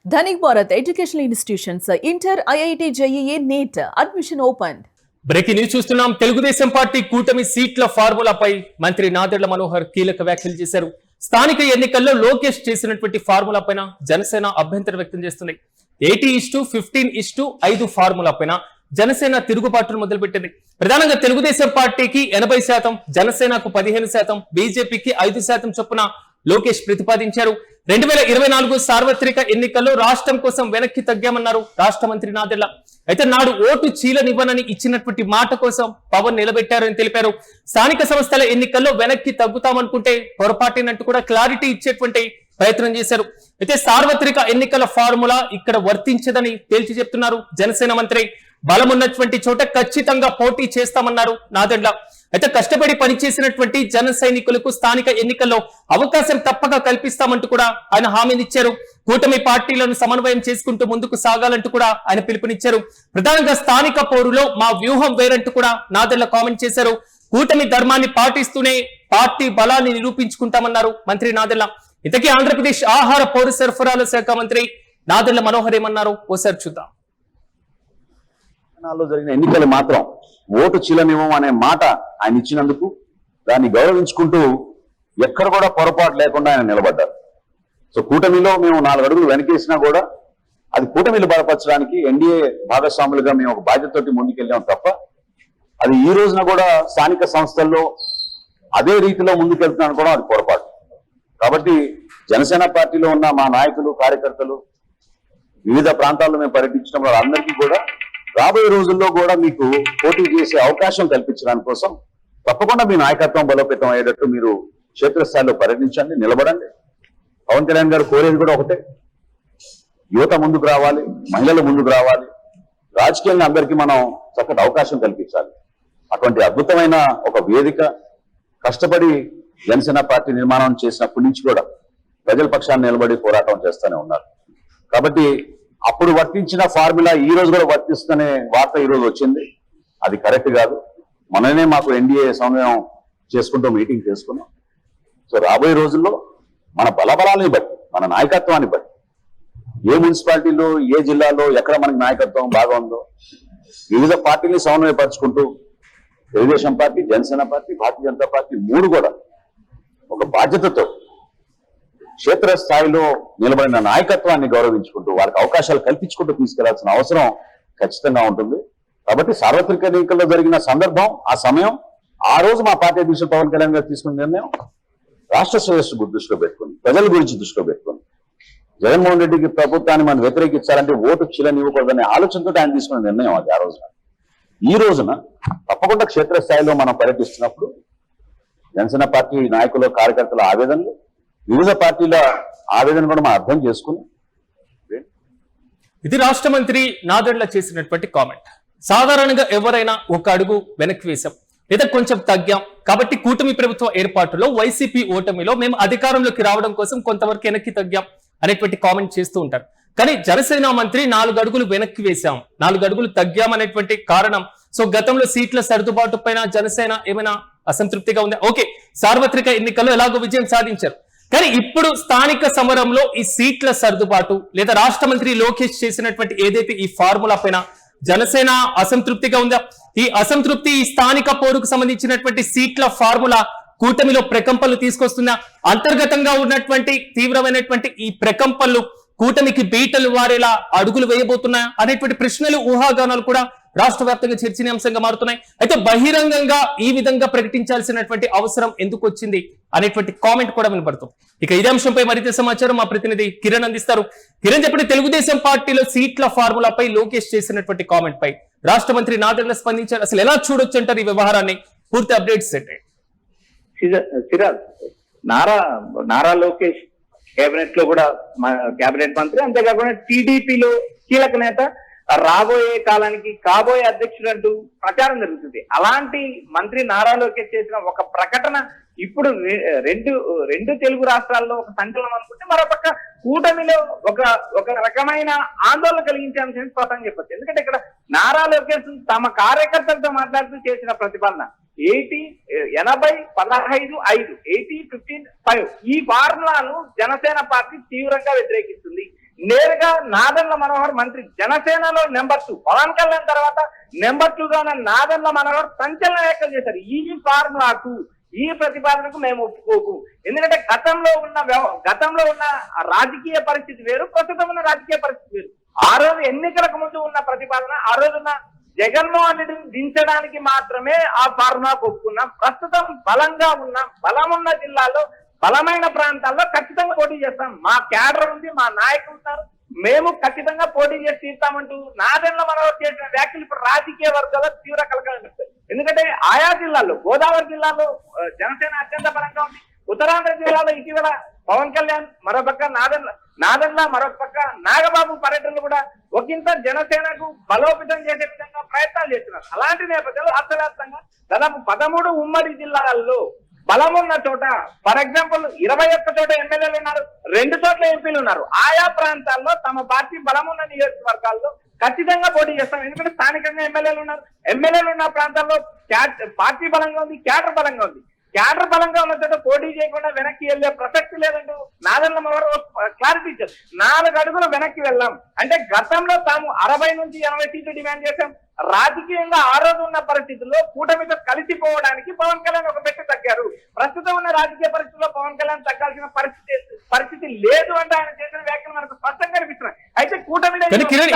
Dhanik Bharat Educational Institutions, Inter, IIT, JEE, NEET, admission opened. Breaking news చూస్తున్నాం. Telugu Desam party కూటమి సీట్ల ఫార్ములాపై మంత్రి నాదెళ్ల మనోహర్ కీలక వ్యాఖ్యలు చేశారు. స్థానిక ఎన్నికల్లో లోకేష్ చేసినటువంటి ఫార్ములా పైన జనసేన అభ్యంతరం వ్యక్తం చేస్తుంది. 80:15:5 ఫార్ములా పైన జనసేన తిరుగుబాటును మొదలుపెట్టింది. ప్రధానంగా తెలుగుదేశం పార్టీకి 80%, జనసేనకు 15%, బీజేపీకి 5% చొప్పున లోకేష్ ప్రతిపాదించారు. 2024 సార్వత్రిక ఎన్నికల్లో రాష్ట్రం కోసం వెనక్కి తగ్గామన్నారు రాష్ట్ర మంత్రి నాదెళ్ల. అయితే నాడు ఓటు చీలనివ్వనని ఇచ్చినటువంటి మాట కోసం పవన్ నిలబెట్టారని తెలిపారు. స్థానిక సంస్థల ఎన్నికల్లో వెనక్కి తగ్గుతామనుకుంటే పొరపాటినట్టు కూడా క్లారిటీ ఇచ్చేటువంటి ప్రయత్నం చేశారు. అయితే సార్వత్రిక ఎన్నికల ఫార్ములా ఇక్కడ వర్తించదని తేల్చి చెప్తున్నారు జనసేన మంత్రి. బలం ఉన్నటువంటి చోట ఖచ్చితంగా పోటీ చేస్తామన్నారు నాదెళ్ల. అయితే కష్టపడి పనిచేసినటువంటి జన సైనికులకు స్థానిక ఎన్నికల్లో అవకాశం తప్పక కల్పిస్తామంటూ కూడా ఆయన హామీనిచ్చారు. కూటమి పార్టీలను సమన్వయం చేసుకుంటూ ముందుకు సాగాలంటూ కూడా ఆయన పిలుపునిచ్చారు. ప్రధానంగా స్థానిక పౌరులో మా వ్యూహం వేరంటూ కూడా నాదెళ్ల కామెంట్ చేశారు. కూటమి ధర్మాన్ని పాటిస్తూనే పార్టీ బలాన్ని నిరూపించుకుంటామన్నారు మంత్రి నాదెళ్ల. ఇంతకీ ఆంధ్రప్రదేశ్ ఆహార పౌర సరఫరాల శాఖ మంత్రి నాదెళ్ల మనోహర్ ఏమన్నారు ఓసారి చూద్దాం. జరిగిన ఎన్నికలు మాత్రం ఓటు చీలనివ్వం అనే మాట ఆయన ఇచ్చినందుకు దాన్ని గౌరవించుకుంటూ ఎక్కడ కూడా పొరపాటు లేకుండా ఆయన నిలబడ్డారు. సో కూటమిలో మేము 4 అడుగులు వెనకేసినా కూడా అది కూటమిలు బలపరచడానికి ఎన్డీఏ భాగస్వాములుగా మేము ఒక బాధ్యతతోటి ముందుకెళ్ళాం తప్ప అది ఈ రోజున కూడా స్థానిక సంస్థల్లో అదే రీతిలో ముందుకెళ్తున్నాను కూడా అది పొరపాటు. కాబట్టి జనసేన పార్టీలో ఉన్న మా నాయకులు, కార్యకర్తలు వివిధ ప్రాంతాల్లో మేము పర్యటించడం వాళ్ళందరికీ కూడా రాబోయే రోజుల్లో కూడా మీకు పోటీ చేసే అవకాశం కల్పించడానికి కోసం తప్పకుండా మీ నాయకత్వం బలోపేతం అయ్యేటట్టు మీరు క్షేత్రస్థాయిలో పర్యటించండి, నిలబడండి. పవన్ కళ్యాణ్ గారు కోరేది కూడా ఒకటే, యువత ముందుకు రావాలి, మహిళలు ముందుకు రావాలి, రాజకీయంగా అందరికీ మనం చక్కటి అవకాశం కల్పించాలి. అటువంటి అద్భుతమైన ఒక వేదిక కష్టపడి జనసేన పార్టీ నిర్మాణం చేసినప్పటి నుంచి కూడా ప్రజల పక్షాన్ని నిలబడి పోరాటం చేస్తూనే ఉన్నారు. కాబట్టి అప్పుడు వర్తించిన ఫార్ములా ఈ రోజు కూడా వర్తిస్తున్న వార్త ఈ రోజు వచ్చింది. అది కరెక్ట్ కాదు. మననే మాకు ఎన్డీఏ సమన్వయం చేసుకుంటూ మీటింగ్ చేసుకున్నాం. సో రాబోయే రోజుల్లో మన బలబలాన్ని బట్టి, మన నాయకత్వాన్ని బట్టి, ఏ మున్సిపాలిటీలో, ఏ జిల్లాలో ఎక్కడ మనకి నాయకత్వం బాగా ఉందో వివిధ పార్టీని సమన్వయపరుచుకుంటూ Telugu Desam party, Janasena party, Bharatiya Janata party 3 కూడా ఒక బాధ్యతతో క్షేత్రస్థాయిలో నిలబడిన నాయకత్వాన్ని గౌరవించుకుంటూ వారికి అవకాశాలు కల్పించుకుంటూ తీసుకెళ్లాల్సిన అవసరం ఖచ్చితంగా ఉంటుంది. కాబట్టి సార్వత్రిక ఎన్నికల్లో జరిగిన సందర్భం, ఆ సమయం, ఆ రోజు మా పార్టీ అధ్యక్షుడు పవన్ కళ్యాణ్ గారు తీసుకున్న నిర్ణయం రాష్ట్ర శ్రేయస్సు దృష్టిలో పెట్టుకుని, ప్రజల గురించి దృష్టిలో పెట్టుకుని, జగన్మోహన్ రెడ్డికి ప్రభుత్వాన్ని మనం వ్యతిరేకించాలంటే ఓటు చీలనివ్వకూడదనే ఆలోచనతో ఆయన తీసుకున్న నిర్ణయం అది. ఆ రోజున ఈ రోజున తప్పకుండా క్షేత్రస్థాయిలో మనం పర్యటిస్తున్నప్పుడు జనసేన పార్టీ నాయకుల, కార్యకర్తల ఆవేదనలు, వివిధ పార్టీల ఆవేదన కూడా మనం అర్థం చేసుకుని ఇది రాష్ట్ర మంత్రి నాదెళ్ల చేసినటువంటి కామెంట్. సాధారణంగా ఎవరైనా ఒక అడుగు వెనక్కి వేశాం లేదా కొంచెం తగ్గాం కాబట్టి కూటమి ప్రభుత్వ ఏర్పాటులో, వైసీపీ ఓటమిలో మేము అధికారంలోకి రావడం కోసం కొంతవరకు వెనక్కి తగ్గాం అనేటువంటి కామెంట్ చేస్తూ ఉంటారు. కానీ జనసేన మంత్రి 4 అడుగులు వెనక్కి వేశాం, 4 అడుగులు తగ్గామనేటువంటి కారణం, సో గతంలో సీట్ల సర్దుబాటు పైన జనసేన ఏమైనా అసంతృప్తిగా ఉందా? ఓకే, సార్వత్రిక ఎన్నికల్లో ఎలాగో విజయం సాధించారు. కానీ ఇప్పుడు స్థానిక సమరంలో ఈ సీట్ల సర్దుబాటు లేదా రాష్ట్ర మంత్రి లోకేష్ చేసినటువంటి ఏదైతే ఈ ఫార్ములా పైన జనసేన అసంతృప్తిగా ఉందా? ఈ అసంతృప్తి ఈ స్థానిక పోరుకు సంబంధించినటువంటి సీట్ల ఫార్ములా కూటమిలో ప్రకంపనలు తీసుకొస్తుందా? అంతర్గతంగా ఉన్నటువంటి తీవ్రమైనటువంటి ఈ ప్రకంపనలు కూటమికి బీటలు వారేలా అడుగులు వేయబోతున్నాయా అనేటువంటి ప్రశ్నలు, ఊహాగానాలు కూడా రాష్ట్ర వ్యాప్తంగా చర్చనీయాంశంగా మారుతున్నాయి. అయితే బహిరంగంగా ఈ విధంగా ప్రకటించాల్సినటువంటి అవసరం ఎందుకు వచ్చింది అనేటువంటి కామెంట్ కూడా వినపడుతుంది. ఇక ఇదే అంశంపై మరింత సమాచారం మా ప్రతినిధి కిరణ్ అందిస్తారు. కిరణ్, చెప్పండి, తెలుగుదేశం పార్టీలో సీట్ల ఫార్ములాపై లోకేష్ చేసినటువంటి కామెంట్ పై రాష్ట్ర మంత్రి నాదెళ్ల స్పందించారు. అసలు ఎలా చూడొచ్చు అంటారు ఈ వ్యవహారాన్ని? పూర్తి అప్డేట్స్ ఏంటి? నారా లోకేష్ కేబినెట్ లో కూడా కేబినెట్ మంత్రి, అంతేకాకుండా టీడీపీలో కీలక నేత, రాబోయే కాలానికి కాబోయే అధ్యక్షుడు అంటూ ప్రచారం జరుగుతుంది. అలాంటి మంత్రి నారా లోకేష్ చేసిన ఒక ప్రకటన ఇప్పుడు రెండు తెలుగు రాష్ట్రాల్లో ఒక సంచలనం అనుకుంటే, మరోపక్క కూటమిలో ఒక రకమైన ఆందోళన కలిగించే అంశం స్పష్టంగా చెప్పచ్చు. ఎందుకంటే ఇక్కడ నారా లోకేష్ తమ కార్యకర్తలతో మాట్లాడుతూ చేసిన ప్రతిపాదన 80-15-5 80-15-5 ఈ ఫార్ములాను జనసేన పార్టీ తీవ్రంగా వ్యతిరేకిస్తుంది. నేరుగా నాదెండ్ల మనోహర్ మంత్రి, జనసేనలో నెంబర్ 2, పవన్ కళ్యాణ్ తర్వాత నెంబర్ 2 గా ఉన్న నాదెండ్ల మనోహర్ సంచలన వ్యాఖ్యలు చేశారు. ఈ ఫార్ములాకు, ఈ ప్రతిపాదనకు మేము ఒప్పుకోకు. ఎందుకంటే గతంలో ఉన్న రాజకీయ పరిస్థితి వేరు, ప్రస్తుతం ఉన్న రాజకీయ పరిస్థితి వేరు. ఆ రోజు ఎన్నికలకు ముందు ఉన్న ప్రతిపాదన, ఆ రోజున జగన్మోహన్ రెడ్డిని దించడానికి మాత్రమే ఆ ఫార్ములాకు ఒప్పుకున్నాం. ప్రస్తుతం బలమున్న జిల్లాలో, బలమైన ప్రాంతాల్లో ఖచ్చితంగా పోటీ చేస్తాం. మా క్యాడర్ ఉంది, మా నాయకులు ఉన్నారు, మేము ఖచ్చితంగా పోటీ చేసి తీర్తామంటూ నాదెండ్ల మనోహర్ చేసిన వ్యాఖ్యలు ఇప్పుడు రాజకీయ వర్గాల్లో తీవ్ర కలకలం. ఎందుకంటే ఆయా జిల్లాల్లో, గోదావరి జిల్లాలో జనసేన అత్యంత బలంగా ఉంది. ఉత్తరాంధ్ర జిల్లాలో ఇటీవల పవన్ కళ్యాణ్, మరోపక్క నాదెండ్ల, మరొక నాగబాబు పర్యటనలు కూడా ఒకంత జనసేనకు బలోపేతం చేసే విధంగా ప్రయత్నాలు చేస్తున్నారు. అలాంటి నేపథ్యంలో రాష్ట్ర వ్యాప్తంగా దాదాపు 13 ఉమ్మడి జిల్లాలలో బలమున్న చోట, ఫర్ ఎగ్జాంపుల్ 21 చోట ఎమ్మెల్యేలు ఉన్నారు, 2 చోట్ల ఎంపీలు ఉన్నారు. ఆయా ప్రాంతాల్లో తమ పార్టీ బలమున్న నియోజకవర్గాల్లో ఖచ్చితంగా పోటీ చేస్తాం. ఎందుకంటే స్థానికంగా ఎమ్మెల్యేలు ఉన్న ప్రాంతాల్లో పార్టీ బలంగా ఉంది, క్యాడర్ బలంగా ఉంది. క్యాడర్ బలంగా ఉన్న చోట పోటీ చేయకుండా వెనక్కి వెళ్లే ప్రసక్తి లేదంటూ నాదెండ్ల మనోహర్ క్లారిటీ ఇచ్చారు. 4 అడుగులు వెనక్కి వెళ్ళాం అంటే గతంలో తాము 60 నుంచి 80 సీట్లు డిమాండ్ చేశాం. రాజకీయంగా ఆ రోజు ఉన్న పరిస్థితుల్లో కూటమితో కలిసిపోవడానికి పవన్ కళ్యాణ్ ఒక పెట్టు తగ్గారు. ప్రస్తుతం ఉన్న రాజకీయ పరిస్థితుల్లో పవన్ కళ్యాణ్ తగ్గాల్సిన పరిస్థితి లేదు అంటే ఆయన చేసిన వ్యాఖ్యలు మనకు స్పష్టంగా కనిపిస్తున్నాయి. అయితే కూటమి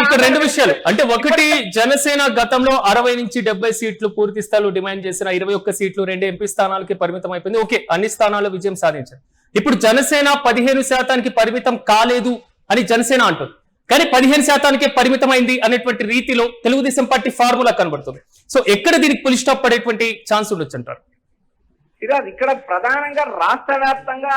ఇక్కడ 2 విషయాలు అంటే, ఒకటి, జనసేన గతంలో 60 నుంచి 70 సీట్లు పూర్తి స్థాయిలో డిమాండ్ చేసిన 21 సీట్లు 2 ఎంపీ స్థానాలకి పరిమితం అయిపోయింది. ఓకే, అన్ని స్థానాల్లో విజయం సాధించారు. ఇప్పుడు జనసేన 15% పరిమితం కాలేదు అని జనసేన అంటుంది, కానీ 15% పరిమితమైంది అనేటువంటి రీతిలో తెలుగుదేశం పార్టీ ఫార్ములా కనబడుతుంది. సో ఎక్కడ దీనికి పులి స్టాప్ పడేటువంటి ఛాన్స్ ఉండొచ్చు అంటారు? సిరాజ్, ఇక్కడ ప్రధానంగా రాష్ట్ర వ్యాప్తంగా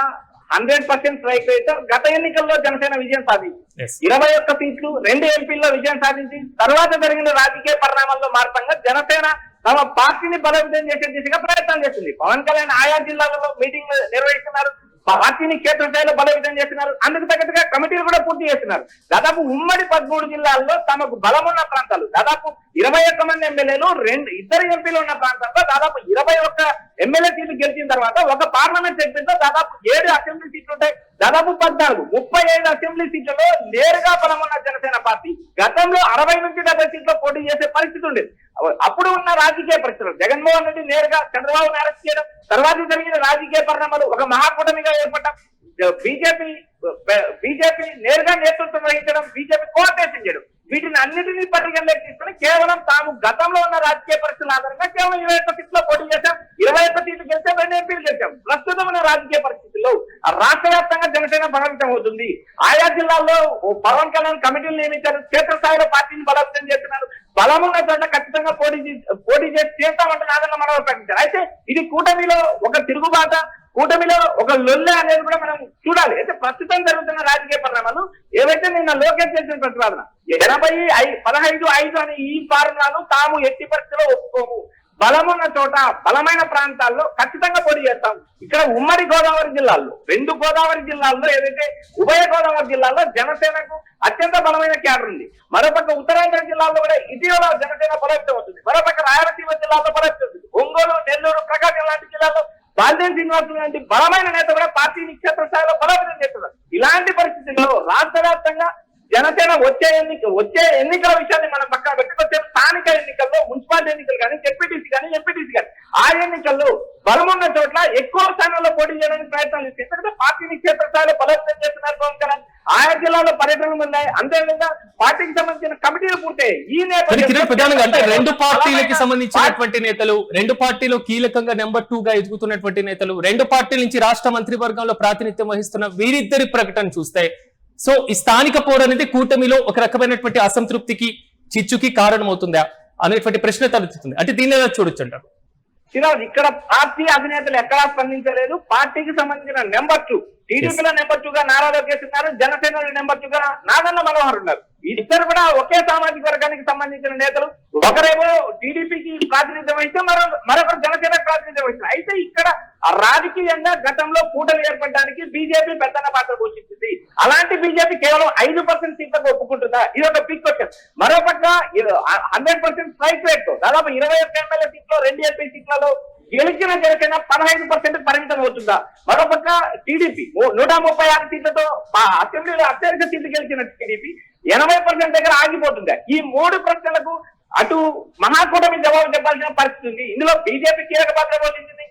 100% స్ట్రైక్ రేట్. గత ఎన్నికల్లో జనసేన విజయం సాధించింది, 21 సీట్లు 2 ఎంపీల్లో విజయం సాధించి తర్వాత జరిగిన రాజకీయ పరిణామాల్లో మార్పంగా జనసేన తమ పార్టీని బలోపేతం చేసే దిశగా ప్రయత్నం చేస్తుంది. పవన్ కళ్యాణ్ ఆయా జిల్లాలలో మీటింగ్ నిర్వహిస్తున్నారు, పార్టీని క్షేత్రస్థాయిలో బలోపేతం చేస్తున్నారు, అందుకు తగ్గట్టుగా కమిటీలు కూడా పూర్తి చేస్తున్నారు. దాదాపు ఉమ్మడి 13 జిల్లాల్లో తమకు బలమున్న ప్రాంతాలు, దాదాపు 21 మంది ఎమ్మెల్యేలు, 2 ఎంపీలు ఉన్న ప్రాంతాల్లో దాదాపు 21 ఎమ్మెల్యే సీట్లు గెలిచిన తర్వాత ఒక పార్లమెంట్ సెగ్మెంట్ లో దాదాపు 7 అసెంబ్లీ సీట్లు ఉంటాయి. దాదాపు 14, 35 అసెంబ్లీ సీట్లలో నేరుగా బలమున్న జనసేన పార్టీ గతంలో 60 నుంచి 70 సీట్లో పోటీ చేసే పరిస్థితి ఉండేది. అప్పుడు ఉన్న రాజకీయ పరిస్థితులు, జగన్మోహన్ రెడ్డి నేరుగా చంద్రబాబును అరెస్ట్ చేయడం, తర్వాత జరిగిన రాజకీయ పరిణామాలు, ఒక మహాకూటమిగా ఏర్పడడం, బీజేపీ నేరుగా నేతృత్వం వహించడం, బీజేపీ కోఆర్డినేషన్ చేయడం, వీటిని అన్నింటినీ పరిగణలోకి తీసుకుని కేవలం తాము గతంలో ఉన్న రాజకీయ పరిస్థితుల ఆధారంగా కేవలం 21 సీట్లో పోటీ చేశాం, 21 సీట్లు గెలిచాం, 2 ఎంపీలు గెలిచాం. ప్రస్తుతం ఉన్న రాజకీయ పరిస్థితుల్లో రాష్ట్ర వ్యాప్తంగా జనసేన బలోపేతం అవుతుంది. ఆయా జిల్లాల్లో పవన్ కళ్యాణ్ కమిటీలు నియమించారు, క్షేత్రస్థాయిలో పార్టీని బలోపేతం చేస్తున్నారు. బలమున్న చోట ఖచ్చితంగా పోటీ చేసి చేస్తామంటే నాదెండ్ల మనోహర్ ప్రకటించారు. అయితే ఇది కూటమిలో ఒక తిరుగుబాట, కూటమిలో ఒక లొల్లె అనేది కూడా మనం చూడాలి. అయితే ప్రస్తుతం జరుగుతున్న రాజకీయ పరిణామాలు ఏవైతే నిన్న లోకేష్ చేసిన ప్రతిపాదన 15-5 అనే ఈ ఫార్ములాను తాము ఎట్టి పరిస్థితిలో ఒప్పుకోము, బలమున్న చోట బలమైన ప్రాంతాల్లో ఖచ్చితంగా పోటీ చేస్తాం. ఇక్కడ ఉమ్మడి గోదావరి జిల్లాల్లో, 2 గోదావరి జిల్లాల్లో, ఏదైతే ఉభయ గోదావరి జిల్లాల్లో జనసేనకు అత్యంత బలమైన క్యాడర్ ఉంది. మరోపక్క ఉత్తరాంధ్ర జిల్లాల్లో కూడా ఇటీవల జనసేన బలోపేతం అవుతుంది. మరోపక్క రాయలసీమ జిల్లాలో బలోపేతం అవుతుంది. ఒంగోలు, నెల్లూరు, ప్రకాశం లాంటి జిల్లాల్లో బాల్దేవ్ శ్రీనివాస్ లాంటి బలమైన నేత కూడా పార్టీని క్షేత్రస్థాయిలో బలోపేతం చేస్తున్నారు. ఇలాంటి పరిస్థితుల్లో రాష్ట్ర వ్యాప్తంగా జనసేన వచ్చే ఎన్నికల విషయాన్ని మనం పక్కన పెట్టుకొచ్చే స్థానిక ఎన్నికల్లో, మున్సిపాలిటీ ఎన్నికలు కానీ, జెడ్పీటీసీ కానీ, ఎంపీటీసీ కానీ, ఆ ఎన్నికల్లో బలమున్న చోట్ల ఎక్కువ స్థానాల్లో పోటీ చేయడానికి ప్రయత్నాలు చేస్తారు. ఎందుకంటే పార్టీని క్షేత్రస్థాయిలో బలోపేతం చేస్తున్నారు పవన్ కళ్యాణ్. ఆయా జిల్లాలో పర్యటనలు ఉన్నాయి, అంతేవిధంగా పార్టీకి సంబంధించిన కమిటీలు పూర్తయ్యాయి. ఈ నేపథ్యంలో ప్రధానంగా అంటే 2 పార్టీలకి సంబంధించినటువంటి నేతలు, 2 పార్టీలో కీలకంగా నెంబర్ 2 గా ఎదుగుతున్నటువంటి నేతలు, 2 పార్టీల నుంచి రాష్ట్ర మంత్రివర్గంలో ప్రాతినిధ్యం వహిస్తున్న వీరిద్దరి ప్రకటన చూస్తే, సో ఈ స్థానిక పోరు అనేది కూటమిలో ఒక రకమైనటువంటి అసంతృప్తికి, చిచ్చుకి కారణమవుతుందా అనేటువంటి ప్రశ్న తలెత్తుతుంది. అంటే దీన్ని ఎలా చూడొచ్చు అంటారు? సిరాజ్, ఇక్కడ పార్టీ అధినేతలు ఎక్కడా స్పందించలేదు. పార్టీకి సంబంధించిన నెంబర్ 2, టీడీపీలో నెంబర్ 2 గా నారా లోకేష్ ఉన్నారు, జనసేనలో నెంబర్ 2 గా నాదెండ్ల మనోహర్ ఉన్నారు. ఇద్దరు కూడా ఒకే సామాజిక వర్గానికి సంబంధించిన నేతలు. ఒకరేమో టీడీపీకి ప్రాతినిధ్యం వహిస్తే మరొకరు జనసేనకు ప్రాతినిధ్యం వహిస్తారు. అయితే ఇక్కడ రాజకీయంగా గతంలో కూటమి ఏర్పడడానికి బీజేపీ పెద్దన్న పాత్ర పోషించింది. అలాంటి బీజేపీ కేవలం 5% సీట్లకు ఒప్పుకుంటుందా? ఇది ఒక బిగ్ క్వశ్చన్. మరోపక్క 100% స్ట్రైక్ రేట్ తో దాదాపు 21 ఎమ్మెల్యే సీట్లో, 2 ఎంపీ సీట్లలో గెలిచిన జనసేన 15% పరిమితం అవుతుందా? మరోపక్క టీడీపీ 136 సీట్లతో అసెంబ్లీలో అత్యధిక సీట్లు గెలిచిన టీడీపీ 80% దగ్గర ఆగిపోతుందా? ఈ 3 ప్రశ్నలకు అటు మహాకూటమి జవాబు చెప్పాల్సిన పరిస్థితి ఉంది. ఇందులో బీజేపీ కీలక పాత్ర పోషించింది.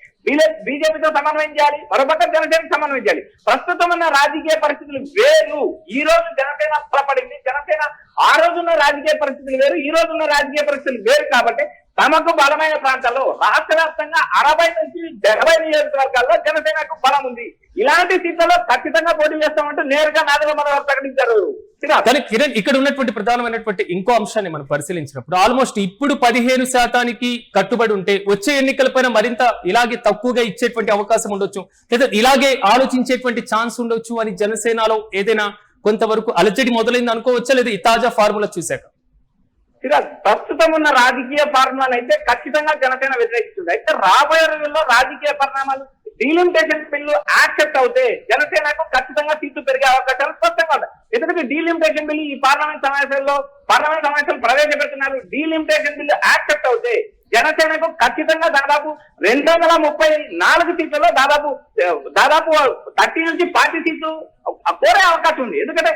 బీజేపీతో సమన్వయం చేయాలి, మరోపక్క జనసేన సమన్వయం చేయాలి. ప్రస్తుతం ఉన్న రాజకీయ పరిస్థితులు వేరు. ఈ రోజు జనసేన బలపడింది, జనసేన ఆ రోజున్న రాజకీయ పరిస్థితులు వేరు, ఈ రోజున్న రాజకీయ పరిస్థితులు వేరు. కాబట్టి తమకు బలమైన ప్రాంతాల్లో రాష్ట్ర వ్యాప్తంగా 60 నుంచి 70 నియోజకవర్గాల్లో జనసేనకు బలం ఉంది. ఇలాంటి సీట్లలో ఖచ్చితంగా పోటీ చేస్తామంటూ నేరుగా నాదెళ్ల మనోహర్ ప్రకటించారు. కానీ కిరణ్, ఇక్కడ ఉన్నటువంటి ప్రధానమైనటువంటి ఇంకో అంశాన్ని మనం పరిశీలించినప్పుడు ఆల్మోస్ట్ ఇప్పుడు 15% కట్టుబడి ఉంటే వచ్చే ఎన్నికలపైన మరింత ఇలాగే తక్కువగా ఇచ్చేటువంటి అవకాశం ఉండొచ్చు, లేదా ఇలాగే ఆలోచించేటువంటి ఛాన్స్ ఉండొచ్చు అని జనసేనలో ఏదైనా కొంతవరకు అలజడి మొదలైంది అనుకోవచ్చా, లేదా ఈ తాజా ఫార్ములా చూశాక? ప్రస్తుతం ఉన్న రాజకీయ పరిణామాలు అయితే ఖచ్చితంగా జనసేన వ్యతిరేకిస్తుంది. అయితే రాబోయే రోజుల్లో రాజకీయ పరిణామాలు డీలిమిటేషన్ బిల్లు యాక్సెప్ట్ అవుతే జనసేనకు ఖచ్చితంగా సీట్లు పెరిగే అవకాశాలు స్పష్టంగా ఉంటాయి. ఎందుకంటే డీలిమిటేషన్ బిల్లు ఈ పార్లమెంట్ సమావేశాలు ప్రవేశపెడుతున్నారు. డీలిమిటేషన్ బిల్లు యాక్సెప్ట్ అవుతే జనసేనకు ఖచ్చితంగా దాదాపు 234 సీట్లలో దాదాపు 30 నుంచి 40 సీట్లు కోరే అవకాశం ఉంది. ఎందుకంటే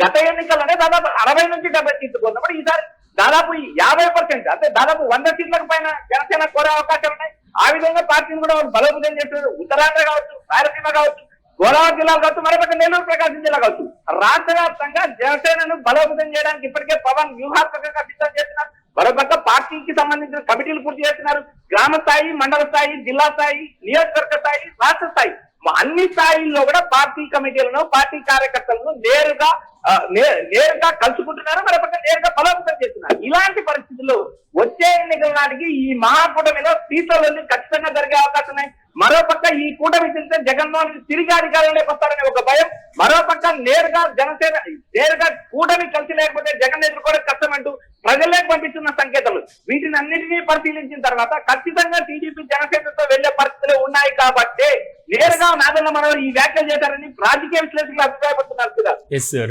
గత ఎన్నికల్లోనే దాదాపు 60 నుంచి 70 సీట్లు కోరినప్పుడు ఈసారి దాదాపు 50%, అంటే దాదాపు 100 సీట్లకు పైన జనసేన కోరే అవకాశాలు ఉన్నాయి. ఆ విధంగా పార్టీని కూడా వాళ్ళు బలోపేతం చేస్తున్నారు. ఉత్తరాంధ్ర కావచ్చు, రాయలసీమ కావచ్చు, గోదావరి జిల్లాలు కావచ్చు, మరొక నెల్లూరు ప్రకాశం జిల్లా కావచ్చు, రాష్ట్ర వ్యాప్తంగా జనసేనను బలోపేతం చేయడానికి ఇప్పటికే పవన్ వ్యూహాత్మకంగా సిద్ధం చేస్తున్నారు. మరోపక్క పార్టీకి సంబంధించిన కమిటీలు పూర్తి చేస్తున్నారు. గ్రామ స్థాయి, మండల స్థాయి, జిల్లా స్థాయి, నియోజకవర్గ స్థాయి, రాష్ట్ర స్థాయి, అన్ని స్థాయిల్లో కూడా పార్టీ కమిటీలను, పార్టీ కార్యకర్తలను నేరుగా కలుసుకుంటున్నారు. మరోపక్క నేరుగా బలోపేతం చేస్తున్నారు. ఇలాంటి పరిస్థితుల్లో వచ్చే ఎన్నికల నాటికి ఈ మహాకూటమిలో సీట్లలో ఖచ్చితంగా జరిగే అవకాశం ఉన్నాయి. మరోపక్క ఈ కూటమి చెందితే జగన్మోహన్ తిరిగి అధికారంలోకి వస్తారనే ఒక భయం, మరోపక్క నేరుగా కూటమి కలిసి లేకపోతే జగన్ ఎదుర్కోవడం కష్టమంటూ ప్రజల్లోకి పంపిస్తున్న సంకేతాలు, వీటిని అన్నింటినీ పరిశీలించిన తర్వాత ఖచ్చితంగా టీడీపీ జనసేనతో వెళ్లే పరిస్థితులు ఉన్నాయి. కాబట్టి నేరుగా నాదెళ్ల మనోహర్ ఈ వ్యాఖ్యలు చేశారని రాజకీయ విశ్లేషకులు అభిప్రాయపడుతున్నారు.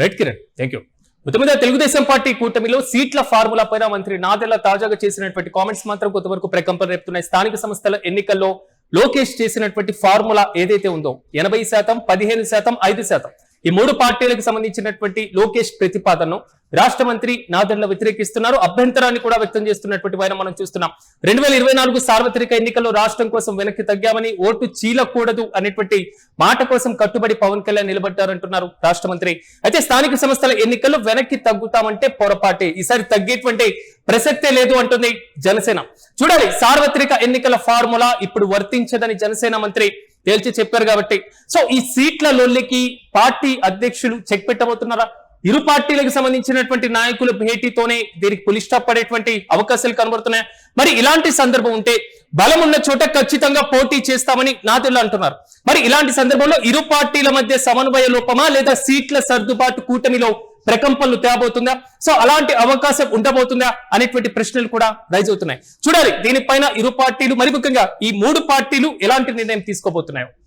Right Kiran, thank you. మొత్తం మీద తెలుగుదేశం పార్టీ కూటమిలో సీట్ల ఫార్ములా పైన మంత్రి నాదెళ్ల తాజాగా చేసినటువంటి కామెంట్స్ మాత్రం కొంతవరకు ప్రకంపన రేపుతున్నాయి. స్థానిక సంస్థల ఎన్నికల్లో లోకేష్ చేసినటువంటి ఫార్ములా ఏదైతే ఉందో 80%, 15%, 5%, ఈ 3 పార్టీలకు సంబంధించినటువంటి లోకేష్ ప్రతిపాదనను రాష్ట్ర మంత్రి నాదెళ్ల వ్యతిరేకిస్తున్నారు. అభ్యంతరాన్ని కూడా వ్యక్తం చేస్తున్నటువంటి వైన మనం చూస్తున్నాం. 2024 సార్వత్రిక ఎన్నికల్లో రాష్ట్రం కోసం వెనక్కి తగ్గామని, ఓటు చీలకూడదు అనేటువంటి మాట కోసం కట్టుబడి పవన్ కళ్యాణ్ నిలబడ్డారంటున్నారు రాష్ట్ర మంత్రి. అయితే స్థానిక సంస్థల ఎన్నికల్లో వెనక్కి తగ్గుతామంటే పొరపాటే, ఈసారి తగ్గేటువంటి ప్రసక్తే లేదు అంటుంది జనసేన. చూడాలి, సార్వత్రిక ఎన్నికల ఫార్ములా ఇప్పుడు వర్తించదని జనసేన మంత్రి తేల్చి చెప్పారు. కాబట్టి సో ఈ సీట్ల లొల్లికి పార్టీ అధ్యక్షులు చెక్ పెట్టబోతున్నారా? ఇరు పార్టీలకు సంబంధించినటువంటి నాయకుల భేటీతోనే దీనికి పులి స్టాప్ పడేటువంటి అవకాశాలు కనబడుతున్నాయి. మరి ఇలాంటి సందర్భం ఉంటే బలం ఉన్న చోట ఖచ్చితంగా పోటీ చేస్తామని నాదెళ్ల అంటున్నారు. మరి ఇలాంటి సందర్భంలో ఇరు పార్టీల మధ్య సమన్వయ లోపమా, లేదా సీట్ల సర్దుబాటు కూటమిలో ప్రకంపనలు తేబోతుందా? సో అలాంటి అవకాశం ఉండబోతుందా అనేటువంటి ప్రశ్నలు కూడా రైజ్ అవుతున్నాయి. చూడాలి, దీనిపైన ఇరు పార్టీలు, మరి ముఖ్యంగా ఈ 3 పార్టీలు ఎలాంటి నిర్ణయం తీసుకోబోతున్నాయో.